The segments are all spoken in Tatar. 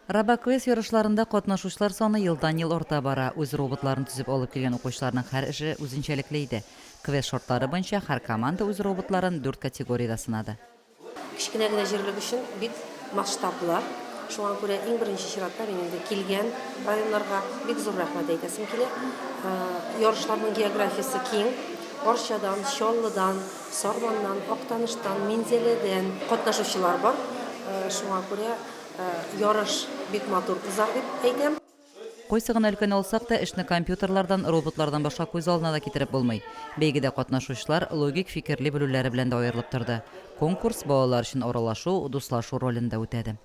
Робоквест ярышларында катнашучылар саны елдан-ел арта бара. Үз роботларын төзеп алып килгән укучыларның һәр эше үзенчәлекле иде. Квест шартлары буенча һәр команда үз роботларын 4 категориядә сынады. Кичкенә генә җирлек өчен бик масштаблы. Шуңа күрә иң беренче чиратта мин инде килгән районнарга бик зур рәхмәт әйтәсем килә. Ярышларның географиясе киң. Арчадан, Чаллыдан, Сарманнан, Актаныштан, Минзәледән катнашучылар бар. Шуңа күрә ярыш бик матур узар дип әйтәм. Койсы гына өлкән алсак та, эшне компьютерлардан, роботлардан башка күз алдына да китереп булмый. Бәйгедә катнашучылар логик фикерле белүләре белән дә аерылып торды. Конкурс балалар өчен аралашу, дуслашу ролендә үтәде.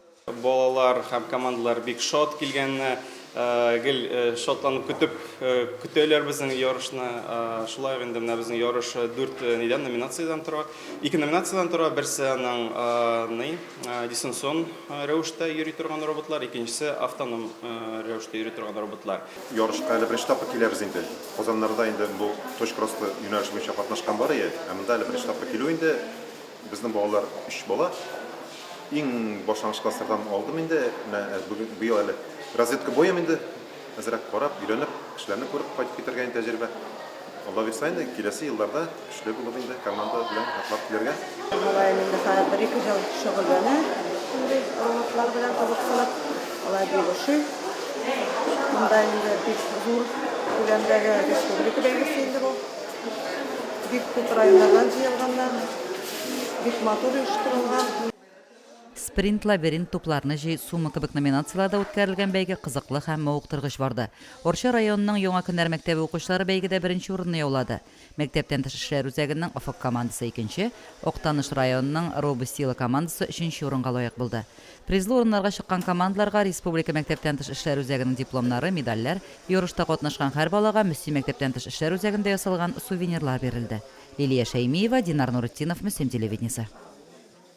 Балалар һәм командалар бик шат килгән, гел шатланып көтәләр безнең ярышны. Шулай инде менә безнең ярыш 4 номинациядән тора. 2 номинациядән тора. Берсе аның дистанцион рәвештә йөри торган роботлар, икенчесе автоном рәвештә йөри торган роботлар. Ярышка әле беренче этапка киләбез инде. Казаннарда инде бу точкросты юнәлеш буенча катнашкан бар иде. Ә монда әле беренче этапка килү инде безнең балалар 3 бала. Иң башлангыч класслардан алдым инде. Бу ел әле разведка боем инде. Әзрәк карап, өйрәнеп, кешеләрне күреп кайтып китергән тәҗрибә. Алла бирсә инде киләсе елларда көчле булып инде команда белән атлап килергә. Алай инде хәзер 1-2 ел шөгыльләнә. Инде роботлар белән кызыксынып, алай бирүче. Монда инде бик зур күләмдәге республика бәйгесе инде бу. Бик күп районнардан җыелганнар. Бик матур оештырылган. Спринт, лабиринт, тупларны җый, сума кебек номинацияларда үткәрелгән бәйге кызыклы һәм мавыктыргыч барды. Орча районының Яңа көннәр мәктәбе укучылары бәйгедә беренче урынны яулады. Мәктәптән тыш эшләр үзәгенең АФК командасы икенче, Актаныш районының Робостила командасы өченче урынга лаек булды. Призлы урыннарга чыккан командаларга республика мәктәптән тыш эшләр үзәгенең дипломнары, медальләр, ярышта катнашкан һәр балага Мөслим мәктәптән тыш эшләр үзәгендә ясалган сувенирлар бирелде. Лилия Шәймиева, Динар Нуретдинов, Мөслим телевидениесе.